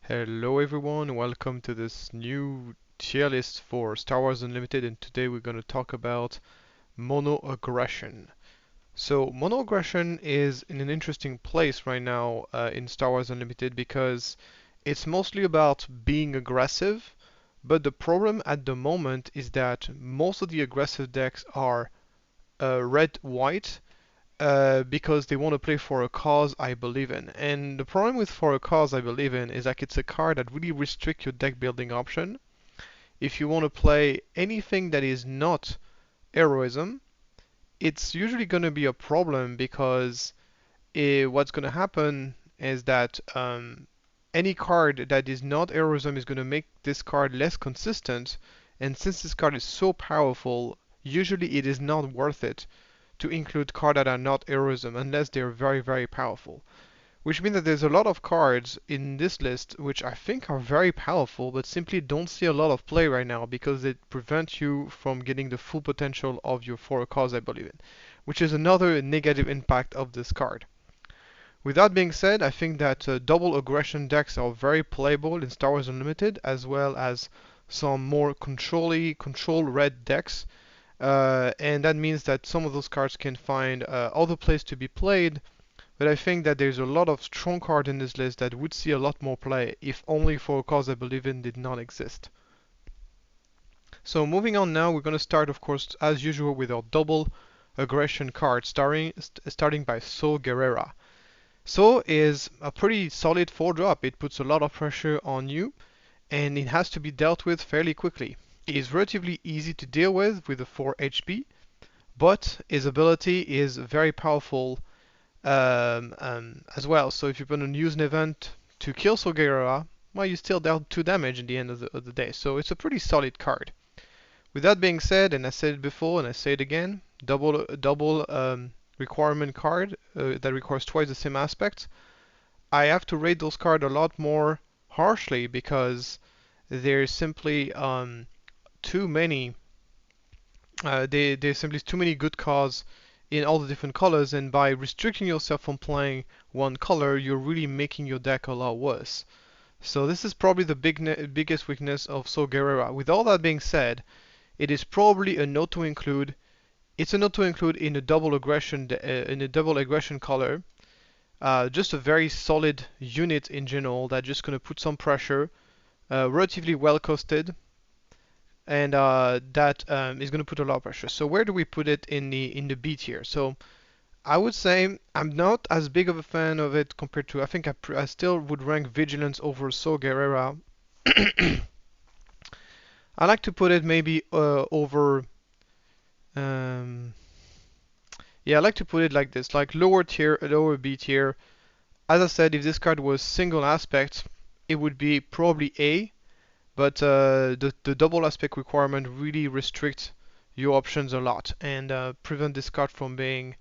Hello everyone, welcome to this new tier list for Star Wars Unlimited, and today we're going to talk about mono aggression. So mono aggression is in an interesting place right now in Star Wars Unlimited because it's mostly about being aggressive, but the problem at the moment is that most of the aggressive decks are red-white, because they want to play for a cause I believe in. And the problem with for a cause I believe in is like it's a card that really restricts your deck building option. If you want to play anything that is not heroism, it's usually going to be a problem because what's going to happen is that any card that is not heroism is going to make this card less consistent, and since this card is so powerful, usually it is not worth it to include cards that are not heroism unless they're very, very powerful. Which means that there's a lot of cards in this list which I think are very powerful but simply don't see a lot of play right now because it prevents you from getting the full potential of your for a cause I believe in, which is another negative impact of this card. With that being said, I think that double aggression decks are very playable in Star Wars Unlimited, as well as some more control red decks, and that means that some of those cards can find other places to be played, but I think that there's a lot of strong cards in this list that would see a lot more play if only for a cause I believe in did not exist. So moving on now, we're going to start, of course, as usual, with our double aggression card, starting by So Guerrera. So is a pretty solid 4-drop. It puts a lot of pressure on you, and it has to be dealt with fairly quickly. It is relatively easy to deal with a 4 HP, but his ability is very powerful as well. So if you're going to use an event to kill So Guerrera, well, you still dealt 2 damage in the end of the day. So it's a pretty solid card. With that being said, and I said it before and I say it again, double requirement card that requires twice the same aspect. I have to rate those cards a lot more harshly because there's simply too many. There's simply too many good cards in all the different colors, and by restricting yourself from playing one color, you're really making your deck a lot worse. So this is probably the biggest weakness of So Guerrera. With all that being said, it is probably a note to include. It's a note to include in a double aggression color. Just a very solid unit in general that's just gonna put some pressure, relatively well costed, and that is gonna put a lot of pressure. So where do we put it in the B tier? So I would say I'm not as big of a fan of it compared to. I think I still would rank Vigilance over So Guerrera. I like to put it maybe over. Um, yeah, I like to put it like this, like lower tier, lower B tier. As I said, if this card was single aspect, it would be probably A, but the double aspect requirement really restricts your options a lot and prevent this card from being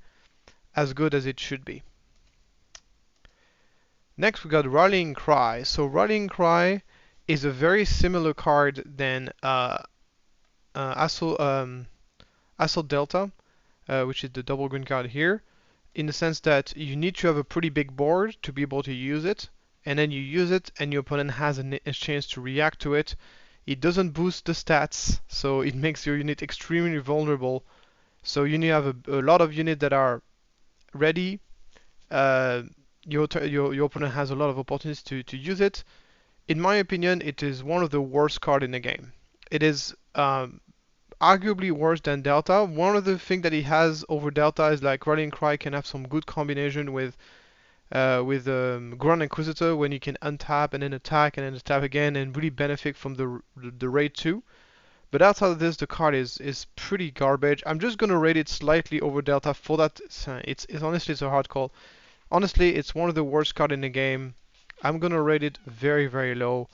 as good as it should be. Next we got Rallying Cry. So Rallying Cry is a very similar card than Assault Delta, which is the double green card here, in the sense that you need to have a pretty big board to be able to use it, and then you use it and your opponent has a chance to react to it. It doesn't boost the stats, so it makes your unit extremely vulnerable. So you need to have a lot of units that are ready. Your opponent has a lot of opportunities to use it. In my opinion, it is one of the worst cards in the game. It is arguably worse than Delta. One of the things that he has over Delta is like Rallying Cry can have some good combination with Grand Inquisitor when you can untap and then attack and then attack again and really benefit from the raid too. But outside of this, the card is pretty garbage. I'm just gonna rate it slightly over Delta for that. It's honestly it's a hard call. Honestly, it's one of the worst cards in the game. I'm gonna rate it very very low.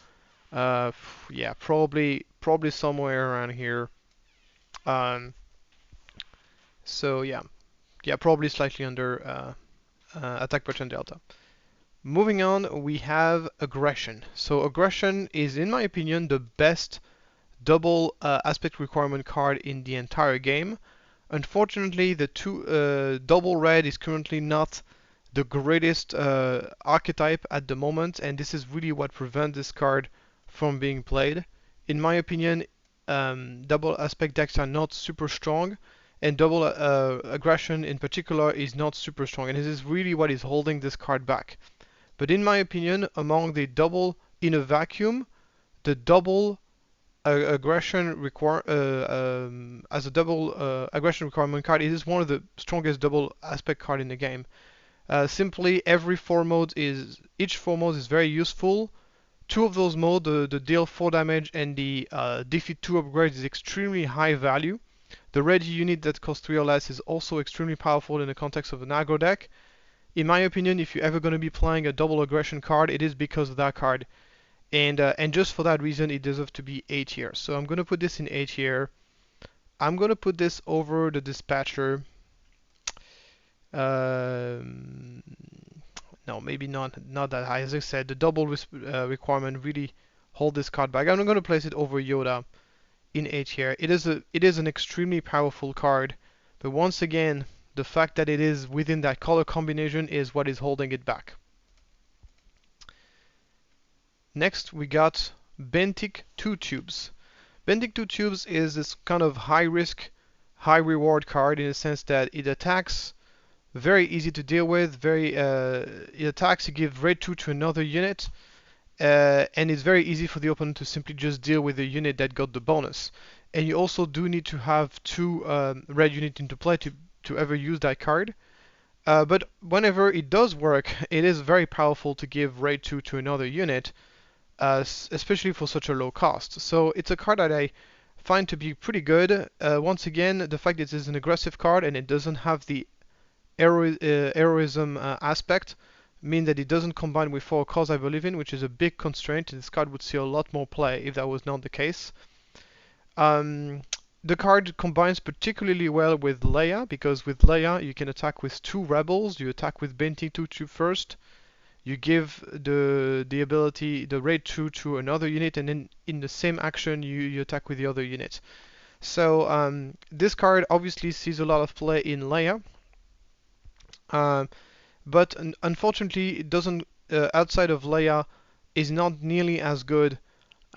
Yeah, probably somewhere around here. Um, so yeah, probably slightly under attack percent delta. Moving on, we have aggression. So aggression is, in my opinion, the best double aspect requirement card in the entire game. Unfortunately, the double red is currently not the greatest archetype at the moment, and this is really what prevents this card from being played. In my opinion, double aspect decks are not super strong, and double aggression in particular is not super strong, and this is really what is holding this card back. But in my opinion, among the double in a vacuum, the double aggression as a double aggression requirement card, it is one of the strongest double aspect card in the game. Simply, each 4 mode is very useful. Two of those modes, the deal 4 damage and the defeat 2 upgrade, is extremely high value. The ready unit that costs 3 or less is also extremely powerful in the context of an aggro deck. In my opinion, if you're ever going to be playing a double aggression card, it is because of that card. And just for that reason, it deserves to be A tier. So I'm going to put this in A tier. I'm going to put this over the Dispatcher. No, maybe not that high. As I said, the double requirement really hold this card back. I'm going to place it over Yoda in A tier. It is an extremely powerful card, but once again, the fact that it is within that color combination is what is holding it back. Next, we got Bentic 2 Tubes. Bentic 2 Tubes is this kind of high risk, high reward card in the sense that it attacks, very easy to deal with, it attacks, you give rate 2 to another unit, and it's very easy for the opponent to simply just deal with the unit that got the bonus. And you also do need to have 2 red units into play to ever use that card. But whenever it does work, it is very powerful to give rate 2 to another unit, especially for such a low cost. So it's a card that I find to be pretty good. Once again, the fact that it is an aggressive card and it doesn't have the heroism aspect mean that it doesn't combine with 4 cause I believe in, which is a big constraint. This card would see a lot more play if that was not the case. The card combines particularly well with Leia, because with Leia you can attack with 2 rebels. You attack with Bentic 2 Tube first, you give the ability, the rate 2 to another unit, and then in the same action you attack with the other unit. So this card obviously sees a lot of play in Leia. But unfortunately, it doesn't. Outside of Leia, is not nearly as good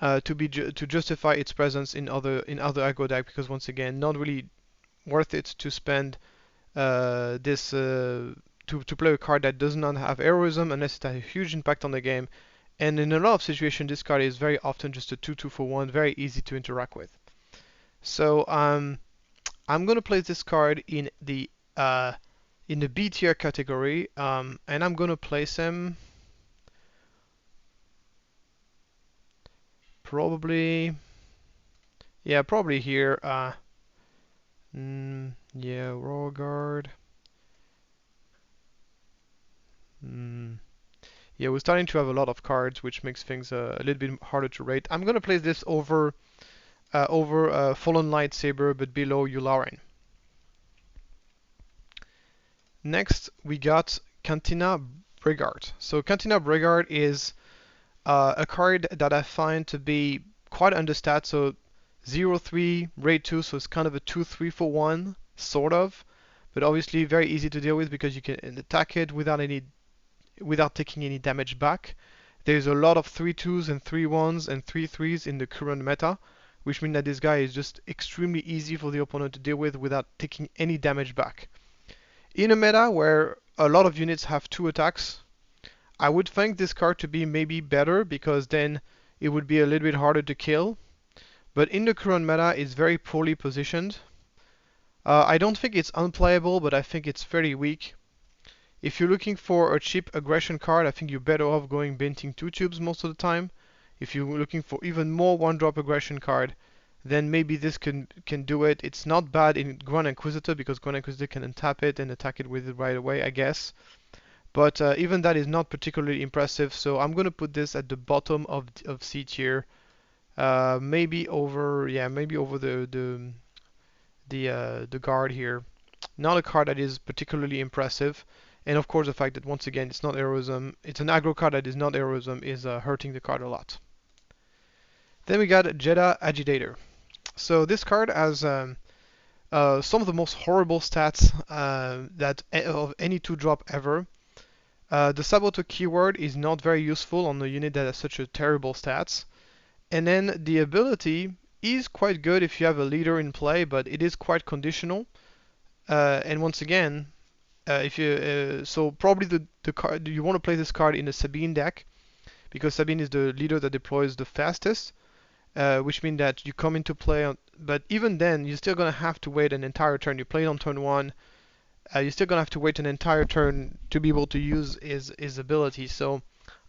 to justify its presence in other aggro deck, because once again, not really worth it to spend this to play a card that does not have heroism unless it has a huge impact on the game. And in a lot of situations, this card is very often just a 2/2 for 1, very easy to interact with. So I'm gonna place this card in the B tier category, and I'm gonna place him probably here. Yeah, Royal Guard. Yeah, we're starting to have a lot of cards, which makes things a little bit harder to rate. I'm gonna place this over Fallen Lightsaber, but below Yularen. Next, we got Cantina Bregard. So Cantina Bregard is a card that I find to be quite understat. So 0/3 rate 2, so it's kind of a 2/3 for 1 sort of, but obviously very easy to deal with because you can attack it without taking any damage back. There's a lot of 3/2s and 3/1s and 3/3s in the current meta, which means that this guy is just extremely easy for the opponent to deal with without taking any damage back. In a meta where a lot of units have 2 attacks, I would think this card to be maybe better, because then it would be a little bit harder to kill. But in the current meta, it's very poorly positioned. I don't think it's unplayable, but I think it's fairly weak. If you're looking for a cheap aggression card, I think you're better off going Bentic 2 Tubes most of the time. If you're looking for even more 1-drop aggression card, then maybe this can do it. It's not bad in Grand Inquisitor, because Grand Inquisitor can untap it and attack it with it right away, I guess. But even that is not particularly impressive, so I'm gonna put this at the bottom of C tier. Maybe over the guard here. Not a card that is particularly impressive, and of course the fact that once again it's not heroism, it's an aggro card that is not heroism, is hurting the card a lot. Then we got Jedi Agitator. So this card has some of the most horrible stats that of any 2-drop ever. The Saboteur keyword is not very useful on a unit that has such a terrible stats. And then the ability is quite good if you have a leader in play, but it is quite conditional. And once again, if you so probably the card you want to play this card in a Sabine deck because Sabine is the leader that deploys the fastest, which means that you come into play on. But even then, you're still gonna have to wait an entire turn. You play it on turn one. You're still gonna have to wait an entire turn to be able to use his ability. So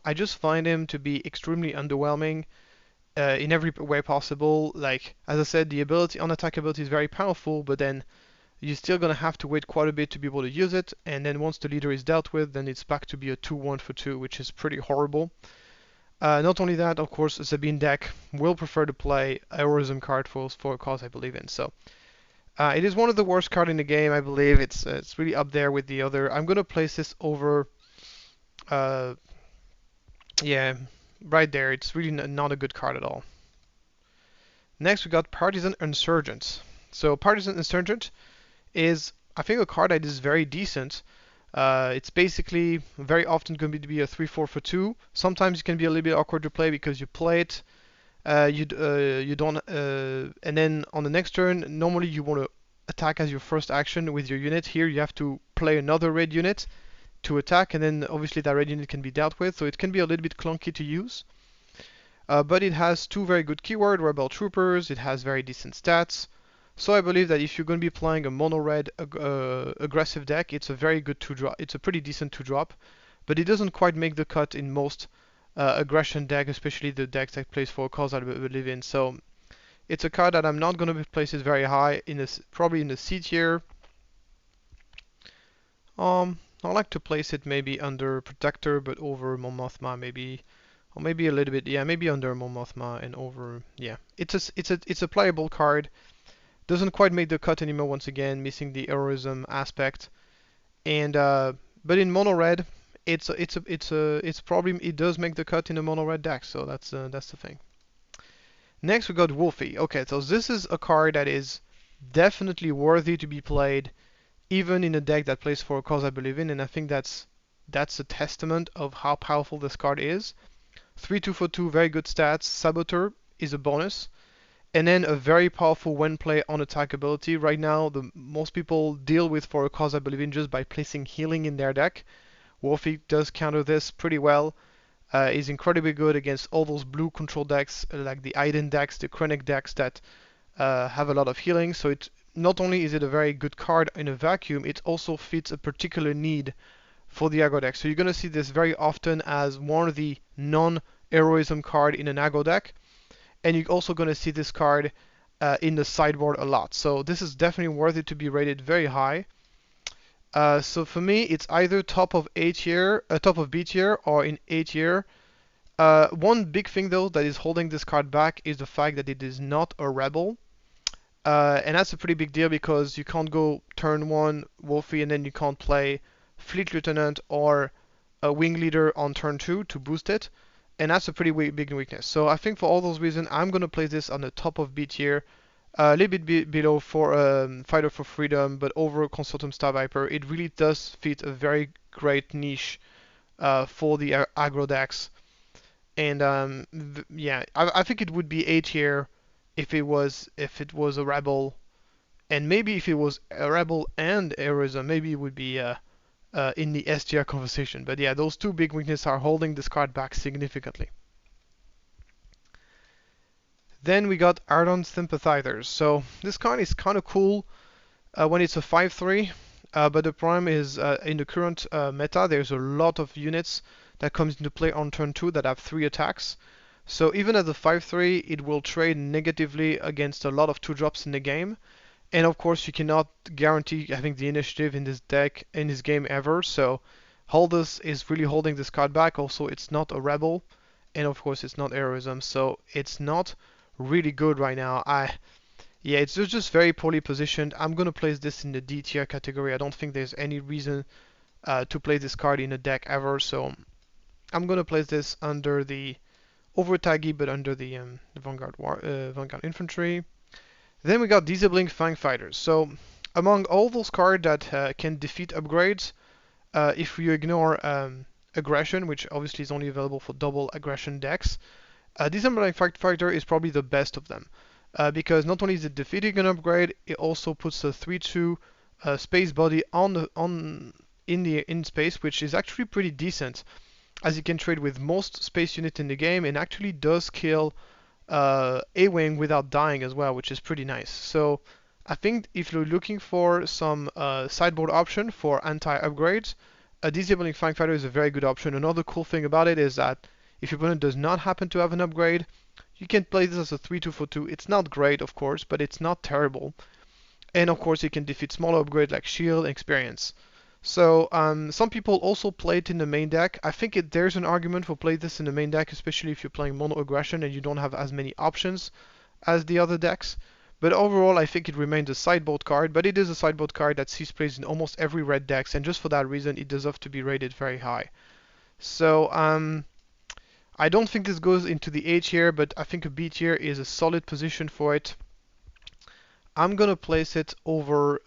I just find him to be extremely underwhelming in every way possible. Like as I said, the ability on attack ability is very powerful, but then you're still gonna have to wait quite a bit to be able to use it. And then once the leader is dealt with, then it's back to be a 2/1 for 2, which is pretty horrible. Not only that, of course, Sabine deck will prefer to play heroism card for a cause I believe in. So it is one of the worst card in the game, I believe. It's really up there with the other. I'm gonna place this over. Uh, yeah, right there. It's really not a good card at all. Next, we got Partisan Insurgent. So Partisan Insurgent is, I think, a card that is very decent. It's basically very often going to be a 3/4 for 2. Sometimes it can be a little bit awkward to play because you play it, you don't, and then on the next turn, normally you want to attack as your first action with your unit. Here you have to play another red unit to attack, and then obviously that red unit can be dealt with, so it can be a little bit clunky to use. But it has two very good keywords, Rebel Troopers, it has very decent stats. So I believe that if you're going to be playing a mono red aggressive deck, it's a very good 2-drop. It's a pretty decent 2-drop, but it doesn't quite make the cut in most aggression deck, especially the decks that plays for a cause I believe in. So it's a card that I'm not going to place it very high in this, probably in the C tier. I like to place it maybe under Protector, but over Mon Mothma maybe, or maybe a little bit, yeah, maybe under Mon Mothma and over, yeah. It's a playable card. Doesn't quite make the cut anymore. Once again, missing the heroism aspect. And but in mono red, it's probably it does make the cut in a mono red deck. So that's the thing. Next we got Wolfie. Okay, so this is a card that is definitely worthy to be played, even in a deck that plays for a cause I believe in, and I think that's a testament of how powerful this card is. 3/2 for 2, very good stats. Saboteur is a bonus, and then a very powerful when play on attack ability. Right now, most people deal with for a cause I believe in just by placing healing in their deck. Wolfie does counter this pretty well. Is incredibly good against all those blue control decks like the Ardon decks, the Krennic decks that have a lot of healing. So it not only is it a very good card in a vacuum, it also fits a particular need for the aggro deck. So you're going to see this very often as one of the non-heroism card in an aggro deck. And you're also going to see this card in the sideboard a lot. So this is definitely worthy to be rated very high. So for me, it's either top of A tier, top of B tier, or in A tier. One big thing though that is holding this card back is the fact that it is not a rebel. And that's a pretty big deal because you can't go turn 1 Wolfie and then you can't play Fleet Lieutenant or a Wing Leader on turn 2 to boost it. And that's a pretty big weakness. So I think for all those reasons, I'm going to place this on the top of B tier. A little bit below for Fighter for Freedom, but over Consortium Star Viper. It really does fit a very great niche for the aggro decks. And yeah, I think it would be A tier if it was a rebel, and maybe if it was a rebel and heroism, maybe it would be in the S tier conversation. But yeah, those two big weaknesses are holding this card back significantly. Then we got Ardon Sympathizers. So this card is kind of cool when it's a 5/3, but the problem is in the current meta, there's a lot of units that comes into play on turn 2 that have 3 attacks. So even at the 5/3, it will trade negatively against a lot of 2-drops in the game. And of course, you cannot guarantee having the initiative in this deck, in this game ever. So Holdus is really holding this card back. Also, it's not a rebel. And of course, it's not heroism. So it's not really good right now. Yeah, it's just very poorly positioned. I'm going to place this in the D tier category. I don't think there's any reason to play this card in a deck ever. So I'm going to place this under the over taggy, but under the Vanguard Infantry. Then we got Disabling Fang Fighters. So among all those cards that can defeat upgrades, if you ignore aggression, which obviously is only available for double aggression decks, Disembowelling Fighter is probably the best of them. Because not only is it defeating an upgrade, it also puts a 3/2 space body in space, which is actually pretty decent, as you can trade with most space unit in the game, and actually does kill A-Wing without dying as well, which is pretty nice. So I think if you're looking for some sideboard option for anti-upgrades, a Disabling Fang Fighter is a very good option. Another cool thing about it is that if your opponent does not happen to have an upgrade, you can play this as a 3/2 for 2. It's not great, of course, but it's not terrible. And of course, it can defeat smaller upgrades like Shield and Experience. So some people also play it in the main deck. I think there's an argument for play this in the main deck, especially if you're playing mono aggression and you don't have as many options as the other decks. But overall, I think it remains a sideboard card, but it is a sideboard card that sees plays in almost every red deck, and just for that reason, it deserves to be rated very high. So I don't think this goes into the A tier, but I think a B tier is a solid position for it. I'm gonna place it over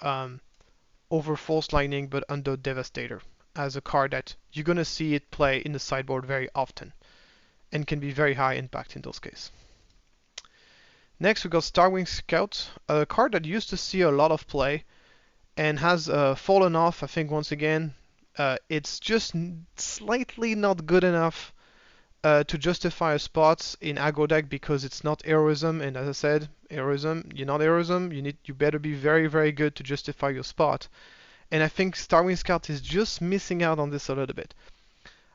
Force Lightning, but under Devastator, as a card that you're gonna see it play in the sideboard very often, and can be very high impact in those cases. Next we got Starwing Scout, a card that used to see a lot of play, and has fallen off, I think, once again. It's just slightly not good enough to justify a spot in aggro deck because it's not heroism, and as I said, heroism, you're not heroism, you better be very, very good to justify your spot. And I think Starwing Scout is just missing out on this a little bit.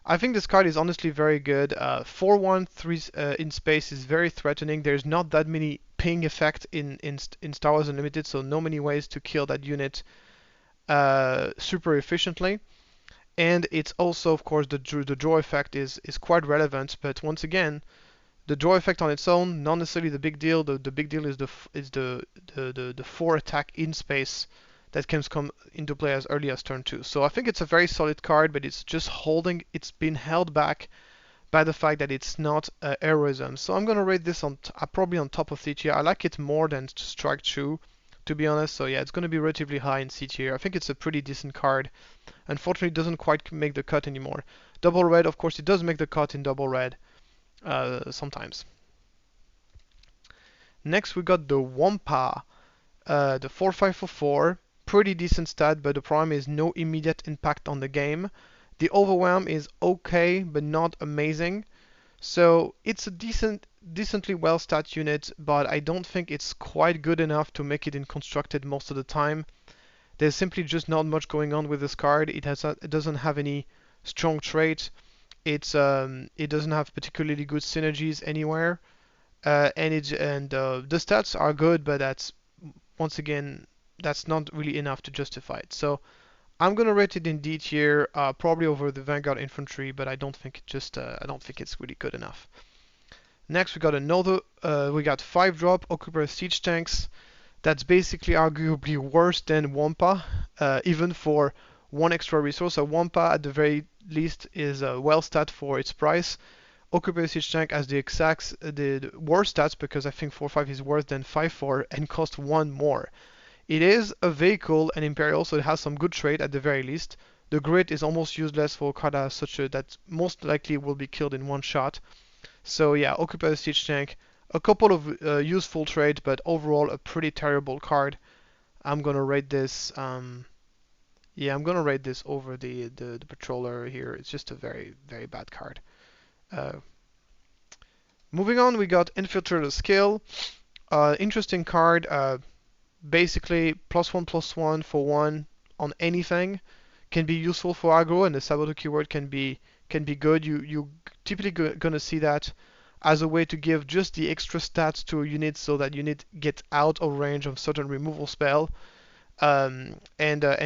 I think this card is honestly very good. 4/1 3 in space is very threatening. There's not that many ping effect in Star Wars Unlimited, so no many ways to kill that unit super efficiently. And it's also, of course, the draw effect is quite relevant. But once again, the draw effect on its own, not necessarily the big deal. The big deal is the 4 attack in space that can come into play as early as turn 2. So I think it's a very solid card, but it's just it's been held back by the fact that it's not heroism. So I'm going to rate this on probably on top of C tier. I like it more than Strike 2, to be honest. So yeah, it's going to be relatively high in C tier. I think it's a pretty decent card. Unfortunately, it doesn't quite make the cut anymore. Double red, of course, it does make the cut in double red sometimes. Next, we got the Wampa, the 4/5 for 4. Pretty decent stat, but the problem is no immediate impact on the game. The overwhelm is okay, but not amazing. So it's a decently well stat unit, but I don't think it's quite good enough to make it in constructed most of the time. There's simply just not much going on with this card. It doesn't have any strong traits. It doesn't have particularly good synergies anywhere, and the stats are good, but that's once again that's not really enough to justify it. So I'm gonna rate it in D tier, probably over the Vanguard Infantry, but I don't think it's really good enough. Next we got another, we got 5-drop Ocuper Siege Tanks. That's basically arguably worse than Wampa, even for one extra resource. So Wampa at the very least is well stat for its price. Ocuper Siege Tank has the worst stats because I think 4/5 is worse than 5/4 and costs 1 more. It is a vehicle and Imperial, so it has some good trait at the very least. The grit is almost useless for a card as such that most likely will be killed in one shot. So yeah, Occupy Siege Tank, a couple of useful traits, but overall a pretty terrible card. I'm gonna rate this. Yeah, I'm gonna rate this over the Patroller here. It's just a very, very bad card. Moving on, we got Infiltrator Skill. Interesting card. Basically, +1/+1 for 1 on anything can be useful for aggro, and the Saboteur keyword can be good. You typically gonna see that as a way to give just the extra stats to a unit so that unit gets out of range of certain removal spell, and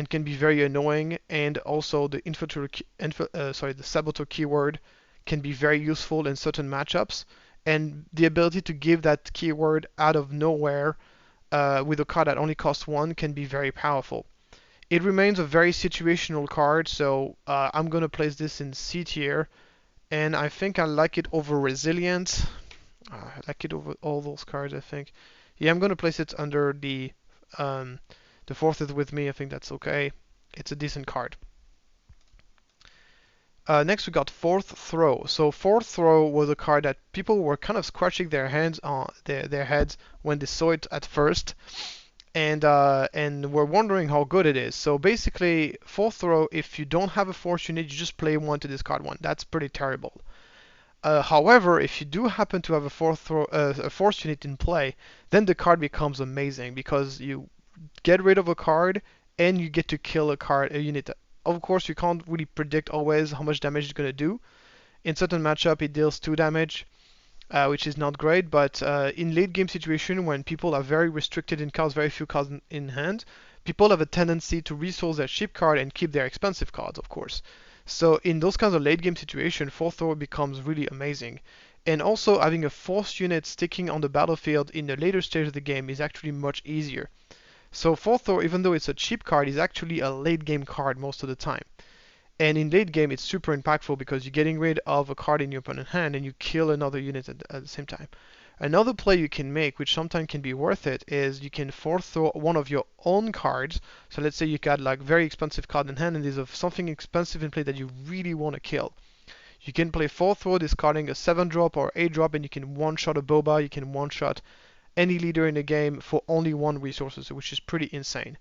can be very annoying. And also the the Saboteur keyword can be very useful in certain matchups, and the ability to give that keyword out of nowhere with a card that only costs 1 can be very powerful. It remains a very situational card, so I'm going to place this in C tier, and I think I like it over Resilient. I like it over all those cards, I think. Yeah, I'm going to place it under the Fourth is with me. I think that's okay. It's a decent card. Next we got Fourth Throw. So Fourth Throw was a card that people were kind of scratching their hands on their heads when they saw it at first, and were wondering how good it is. So basically, Fourth Throw, if you don't have a force unit, you just play one to discard one. That's pretty terrible. However, if you do happen to have a force unit in play, then the card becomes amazing because you get rid of a card and you get to kill a unit. Of course, you can't really predict always how much damage it's going to do. In certain matchup, it deals 2 damage, which is not great, but in late game situation when people are very restricted in cards, very few cards in hand, people have a tendency to resource their cheap card and keep their expensive cards, of course. So in those kinds of late game situation, Fourth Throw becomes really amazing. And also having a force unit sticking on the battlefield in the later stage of the game is actually much easier. So Fourth Throw, even though it's a cheap card, is actually a late game card most of the time. And in late game, it's super impactful because you're getting rid of a card in your opponent's hand and you kill another unit at the same time. Another play you can make, which sometimes can be worth it, is you can Fourth Throw one of your own cards. So let's say you got like very expensive card in hand and there's something expensive in play that you really want to kill. You can play Fourth Throw discarding a 7-drop or 8-drop and you can one-shot a Boba, you can one-shot any leader in the game for only 1 resources, which is pretty insane.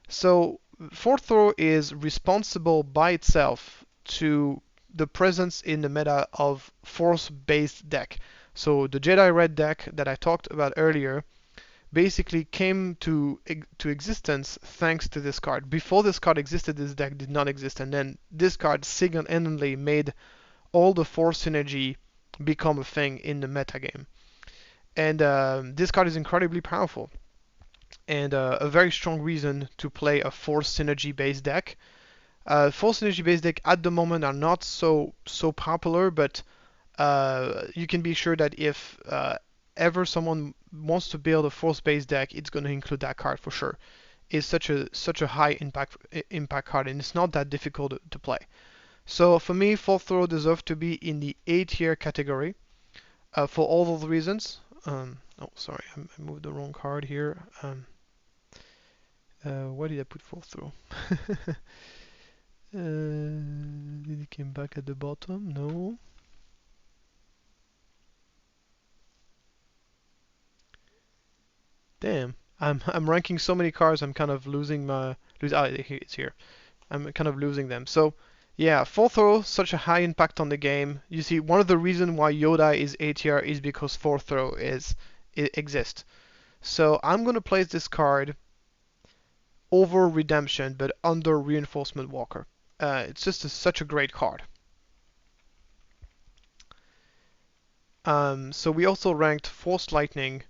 So Fourth Throw is responsible by itself to the presence in the meta of force-based deck. So the Jedi Red deck that I talked about earlier basically came to existence thanks to this card. Before this card existed, this deck did not exist, and then this card single-handedly made all the force synergy become a thing in the metagame. And this card is incredibly powerful and a very strong reason to play a force synergy based deck. Force synergy based deck at the moment are not so popular, but you can be sure that if ever someone wants to build a force based deck, it's going to include that card for sure. It's such a high impact card, and it's not that difficult to play. So for me, Fourth Throw deserves to be in the A tier category for all those reasons. Oh, sorry, I moved the wrong card here. Why did I put Fourth Throw? Did it came back at the bottom? No. Damn, I'm ranking so many cards. I'm kind of losing it's here. I'm kind of losing them. So yeah, Fourth Throw, such a high impact on the game. You see, one of the reasons why Yoda is A tier is because Fourth Throw exists. So I'm gonna place this card over Redemption, but under Reinforcement Walker. It's just such a great card. So we also ranked Force Lightning,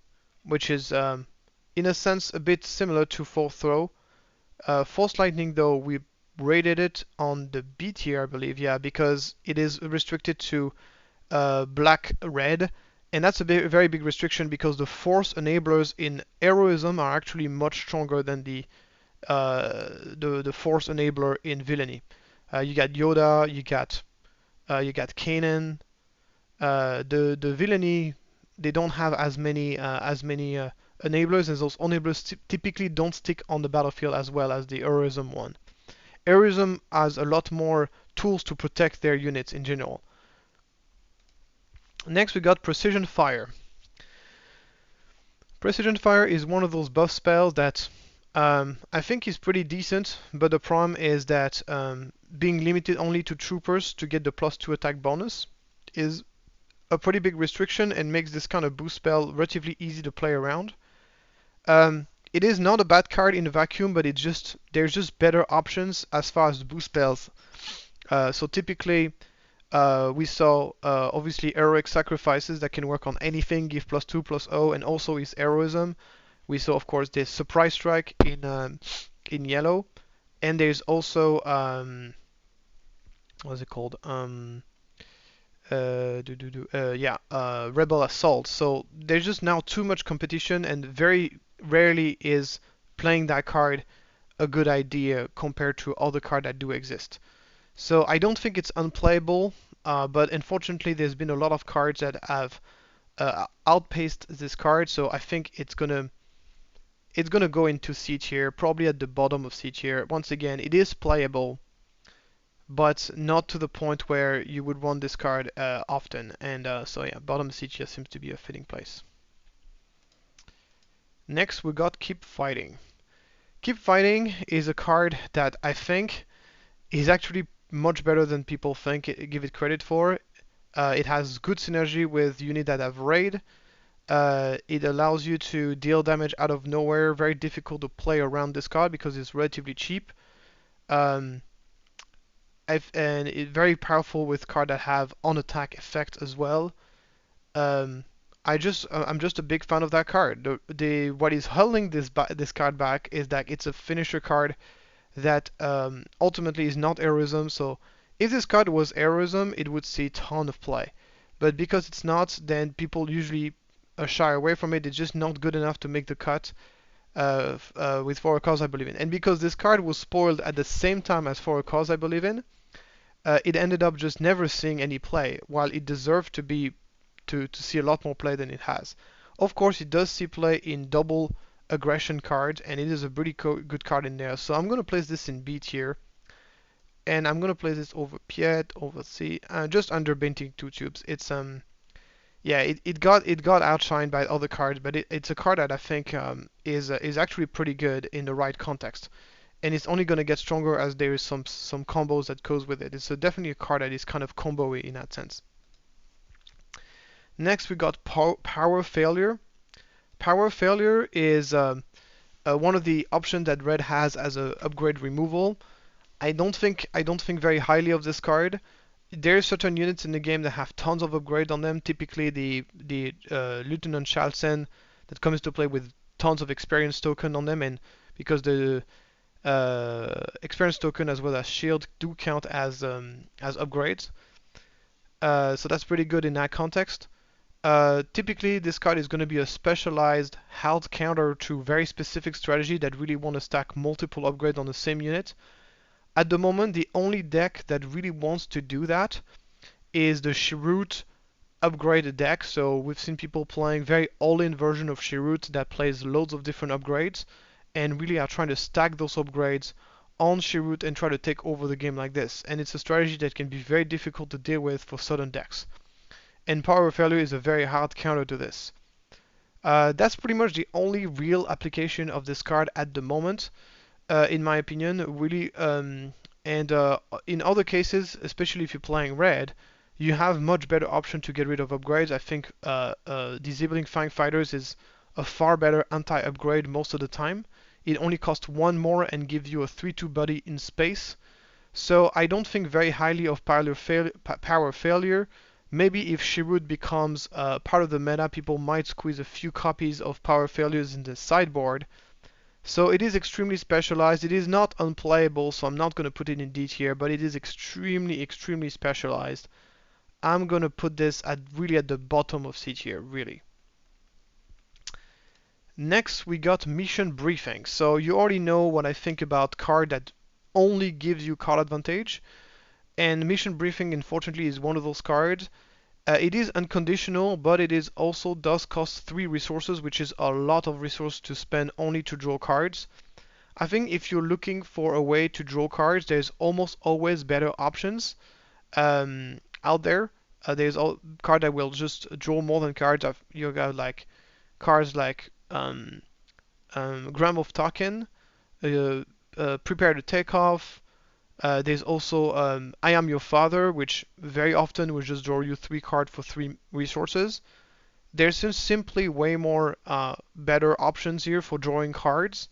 which is in a sense a bit similar to Fourth Throw. Force Lightning, though, we rated it on the B tier, I believe, yeah, because it is restricted to black-red, and that's a very big restriction because the Force enablers in heroism are actually much stronger than the Force enabler in villainy. You got Yoda, you got Kanan. The villainy, they don't have as many enablers, and those enablers typically don't stick on the battlefield as well as the heroism one. Heroism has a lot more tools to protect their units in general. Next we got Precision Fire. Precision Fire is one of those buff spells that I think is pretty decent, but the problem is that being limited only to troopers to get the +2 attack bonus is a pretty big restriction and makes this kind of boost spell relatively easy to play around. It is not a bad card in a vacuum, but there's just better options as far as boost spells. So typically we saw obviously heroic sacrifices that can work on anything, give +2/+0, and also is heroism. We saw, of course, the surprise strike in yellow, and there's also what's it called? Rebel assault. So there's just now too much competition, and very rarely is playing that card a good idea compared to other cards that do exist. So I don't think it's unplayable, but unfortunately there's been a lot of cards that have outpaced this card, so I think it's gonna go into C tier, probably at the bottom of C tier. Once again, it is playable, but not to the point where you would want this card often. And so yeah, bottom C tier seems to be a fitting place. Next, we got Keep Fighting. Keep Fighting is a card that I think is actually much better than people give it credit for. It has good synergy with units that have raid. It allows you to deal damage out of nowhere. Very difficult to play around this card because it's relatively cheap. Um, and it's very powerful with cards that have on attack effect as well. Um, I'm just a big fan of that card. What is holding this card back is that it's a finisher card that ultimately is not heroism. So if this card was heroism, it would see a ton of play. But because it's not, then people usually shy away from it. It's just not good enough to make the cut with 4 cards I believe in. And because this card was spoiled at the same time as 4 cards I believe in, it ended up just never seeing any play, while it deserved to see a lot more play than it has. Of course, it does see play in double aggression cards, and it is a pretty good card in there. So I'm going to place this in B tier, and I'm going to place this over Piet, over C, just under Bentic 2 tubes. It's yeah, it got outshined by other cards, but it's a card that I think is actually pretty good in the right context, and it's only going to get stronger as there is some combos that goes with it. It's definitely a card that is kind of combo-y in that sense. Next, we got Power Failure. Power Failure is one of the options that Red has as a upgrade removal. I don't think very highly of this card. There are certain units in the game that have tons of upgrade on them. Typically, the Lieutenant Chalsen that comes to play with tons of experience token on them, and because the experience token as well as shield do count as upgrades, so that's pretty good in that context. Typically, this card is going to be a specialized health counter to very specific strategy that really want to stack multiple upgrades on the same unit. At the moment, the only deck that really wants to do that is the Chirrut upgraded deck. So we've seen people playing very all-in version of Chirrut that plays loads of different upgrades and really are trying to stack those upgrades on Chirrut and try to take over the game like this. And it's a strategy that can be very difficult to deal with for certain decks. And Power Failure is a very hard counter to this. That's pretty much the only real application of this card at the moment, in my opinion. Really, and in other cases, especially if you're playing red, you have much better option to get rid of upgrades. I think disabling Fang Fighters is a far better anti-upgrade most of the time. It only costs 1 more and gives you a 3/2 buddy in space. So I don't think very highly of Power Failure. Maybe if Chirrut becomes part of the meta, people might squeeze a few copies of Power Failures in the sideboard. So it is extremely specialized. It is not unplayable, so I'm not going to put it in D tier, but it is extremely, extremely specialized. I'm going to put this really at the bottom of C tier, really. Next, we got Mission Briefing. So you already know what I think about card that only gives you card advantage. And Mission Briefing, unfortunately, is one of those cards. It is unconditional, but it is also does cost 3 resources, which is a lot of resources to spend only to draw cards. I think if you're looking for a way to draw cards, there's almost always better options out there. There's a card that will just draw more than cards. You got like cards like Gram of Token, Prepare to Take Off. There's also I Am Your Father, which very often will just draw you 3 cards for 3 resources. There's just simply way more better options here for drawing cards,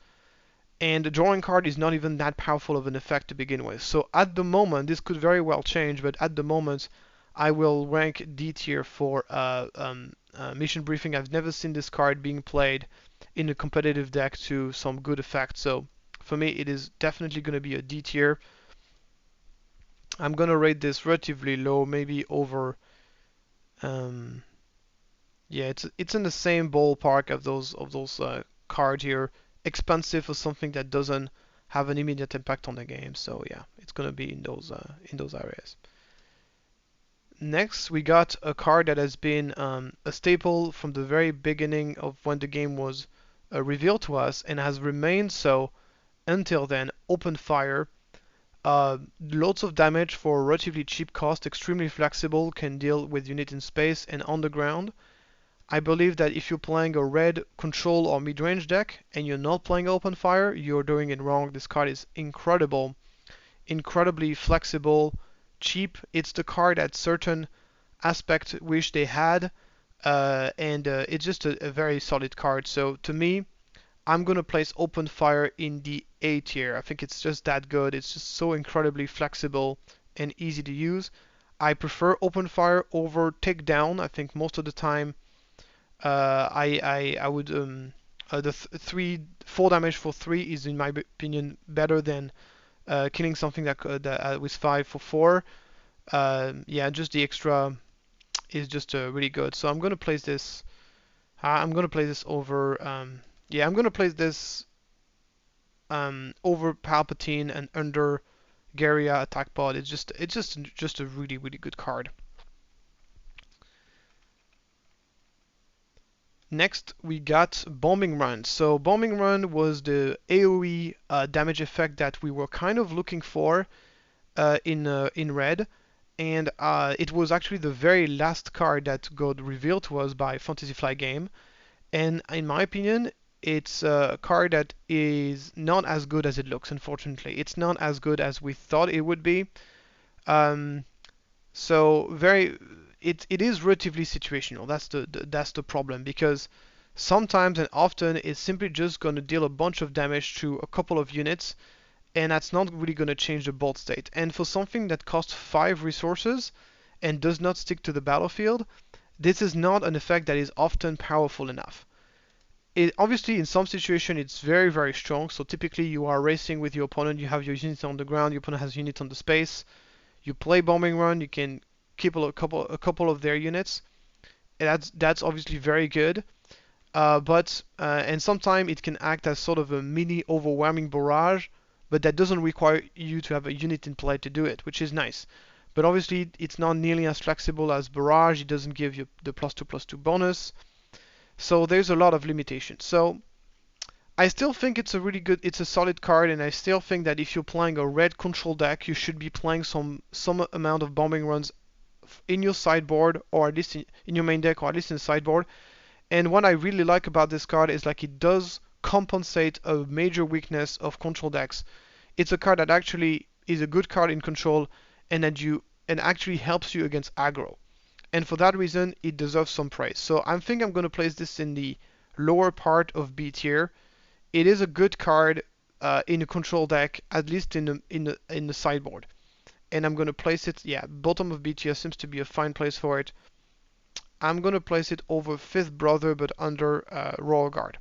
and the drawing card is not even that powerful of an effect to begin with. So at the moment, this could very well change, but at the moment, I will rank D tier for Mission Briefing. I've never seen this card being played in a competitive deck to some good effect, so for me, it is definitely going to be a D tier. I'm gonna rate this relatively low, maybe over. Yeah, it's in the same ballpark of those cards here. Expensive for something that doesn't have an immediate impact on the game. So yeah, it's gonna be in those areas. Next, we got a card that has been a staple from the very beginning of when the game was revealed to us and has remained so until then. Open Fire. Lots of damage for a relatively cheap cost, extremely flexible, can deal with unit in space and on the ground. I believe that if you're playing a red control or mid-range deck and you're not playing open fire, you're doing it wrong. This card is incredible, incredibly flexible, cheap. It's the card that certain aspects wish they had, and it's just a very solid card. So to me, I'm gonna place open fire in the A tier. I think it's just that good. It's just so incredibly flexible and easy to use. I prefer open fire over takedown. I think most of the time I would the 4 damage for 3 is in my opinion better than killing something that with 5 for 4. Yeah, just the extra is just really good. So I'm gonna place this. I'm gonna place this over. Yeah, I'm gonna place this over Palpatine and under Garia attack pod. It's just a really good card. Next, we got Bombing Run. So Bombing Run was the AoE damage effect that we were kind of looking for in red, and it was actually the very last card that got revealed to us by Fantasy Flight Game. And in my opinion, it's a card that is not as good as it looks. Unfortunately, it's not as good as we thought it would be. Um, so it is relatively situational. That's the problem, because sometimes and often it's simply just going to deal a bunch of damage to a couple of units, and that's not really going to change the board state. And for something that costs 5 resources and does not stick to the battlefield, this is not an effect that is often powerful enough. Obviously, in some situations, it's very strong. So typically, you are racing with your opponent. You have your units on the ground. Your opponent has units on the space. You play bombing run. You can keep a couple of their units. That's obviously very good. And sometimes it can act as sort of a mini overwhelming barrage, but that doesn't require you to have a unit in play to do it, which is nice. But obviously, it's not nearly as flexible as barrage. It doesn't give you the +2/+2 bonus. So there's a lot of limitations. So I still think it's a solid card, and I still think that if you're playing a red control deck, you should be playing some amount of bombing runs in your sideboard, or at least in your main deck, or at least in the sideboard. And what I really like about this card is like it does compensate a major weakness of control decks. It's a card that actually is a good card in control, and actually helps you against aggro. And for that reason, it deserves some praise. So I think I'm going to place this in the lower part of B tier. It is a good card in a control deck, at least in the sideboard. And I'm going to place it, yeah, bottom of B tier seems to be a fine place for it. I'm going to place it over Fifth Brother, but under Royal Guard.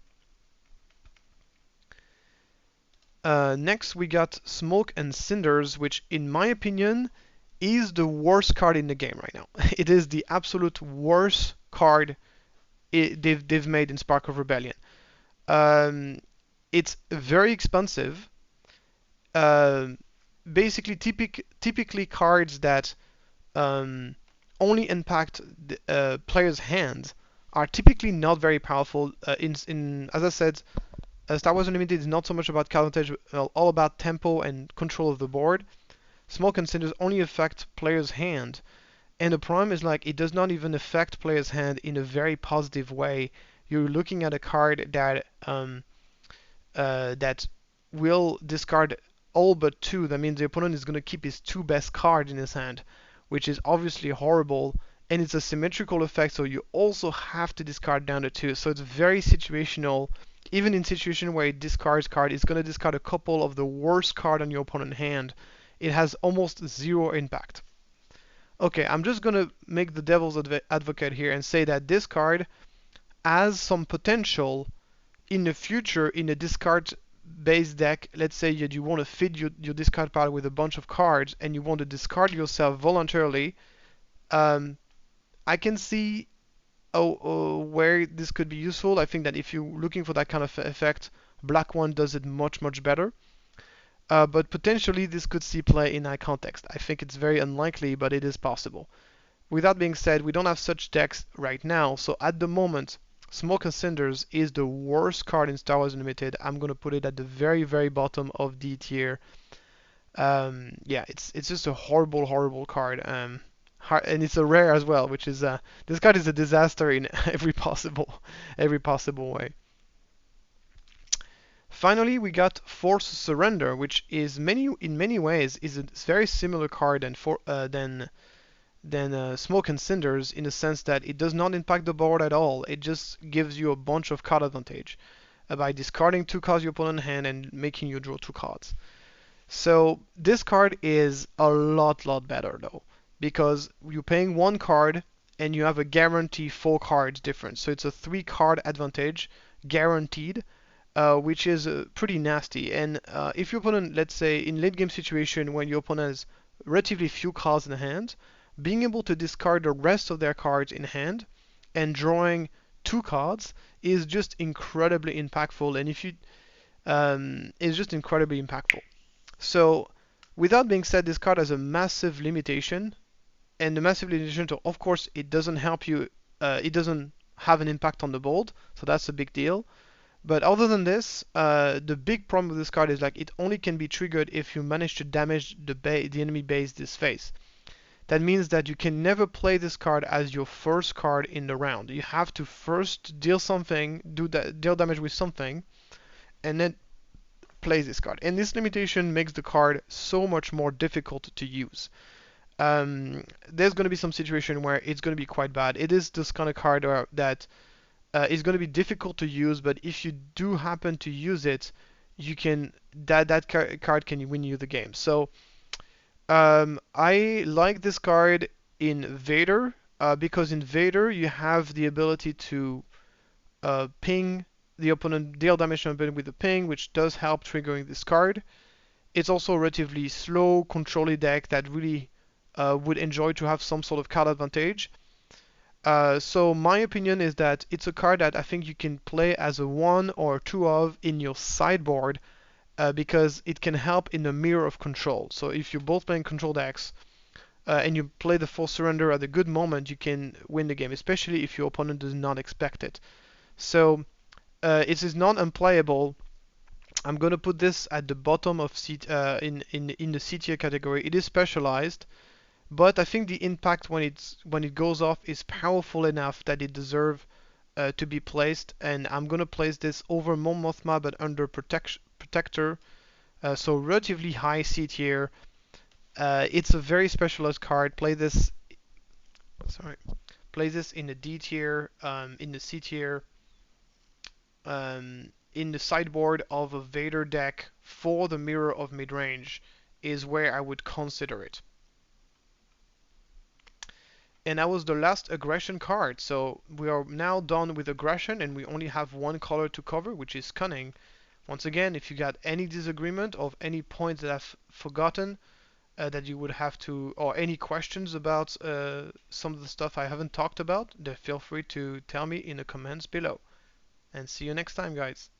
Next, we got Smoke and Cinders, which, in my opinion, is the worst card in the game right now. It is the absolute worst card they've made in Spark of Rebellion. It's very expensive. Basically, typically cards that only impact the player's hands are typically not very powerful. As I said, Star Wars Unlimited is not so much about card advantage, all about tempo and control of the board. Smoke and Cinders only affect player's hand, and the problem is like it does not even affect player's hand in a very positive way. You're looking at a card that will discard all but 2. That means the opponent is going to keep his 2 best cards in his hand, which is obviously horrible, and it's a symmetrical effect, so you also have to discard down to 2. So it's very situational. Even in situation where it discards card, it's going to discard a couple of the worst card on your opponent's hand. It has almost 0 impact. Okay, I'm just going to make the devil's advocate here and say that this card has some potential in the future in a discard based deck. Let's say you want to feed your discard pile with a bunch of cards and you want to discard yourself voluntarily. I can see where this could be useful. I think that if you're looking for that kind of effect, Black One does it much better. But potentially this could see play in that context. I think it's very unlikely, but it is possible. With that being said, we don't have such decks right now, so at the moment, Smoke and Cinders is the worst card in Star Wars Unlimited. I'm going to put it at the very bottom of D tier. Yeah, it's just a horrible card. And it's a rare as well, which is this card is a disaster in every possible way. Finally, we got Force Surrender, which is in many ways is a very similar card than Smoke and Cinders in the sense that it does not impact the board at all. It just gives you a bunch of card advantage by discarding 2 cards your opponent hand and making you draw 2 cards. So this card is a lot better though, because you're paying 1 card and you have a guarantee 4 cards difference. So it's a 3 card advantage guaranteed, which is pretty nasty. And if your opponent, let's say in late game situation when your opponent has relatively few cards in hand, being able to discard the rest of their cards in hand and drawing 2 cards is just incredibly impactful. And if you is just incredibly impactful. So, with that being said, this card has a massive limitation, and the massive limitation, so of course, it doesn't help you. It doesn't have an impact on the board, so that's a big deal. But other than this, the big problem with this card is like it only can be triggered if you manage to damage the enemy base this phase. That means that you can never play this card as your first card in the round. You have to first deal something, deal damage with something, and then play this card. And this limitation makes the card so much more difficult to use. There's going to be some situation where it's going to be quite bad. It is this kind of card that is going to be difficult to use, but if you do happen to use it, you can that card can win you the game. So I like this card in Vader because in Vader you have the ability to ping the opponent, deal damage to the opponent with the ping, which does help triggering this card. It's also a relatively slow, controlly deck that really would enjoy to have some sort of card advantage. So my opinion is that it's a card that I think you can play as a 1 or 2 of in your sideboard because it can help in the mirror of control. So if you're both playing control decks and you play the Force Surrender at a good moment, you can win the game, especially if your opponent does not expect it. So it is non-unplayable. I'm gonna put this at the bottom of in the C tier category. It is specialized, but I think the impact when it goes off is powerful enough that it deserves to be placed. And I'm gonna place this over Mon Mothma, but under Protector, so relatively high C tier. It's a very specialized card. Play this. Sorry. Play this in the D tier, in the C tier. In the sideboard of a Vader deck for the Mirror of Midrange is where I would consider it. And that was the last aggression card. So we are now done with aggression and we only have 1 color to cover, which is cunning. Once again, if you got any disagreement of any points that I've forgotten that you would have to, or any questions about some of the stuff I haven't talked about, then feel free to tell me in the comments below. And see you next time, guys.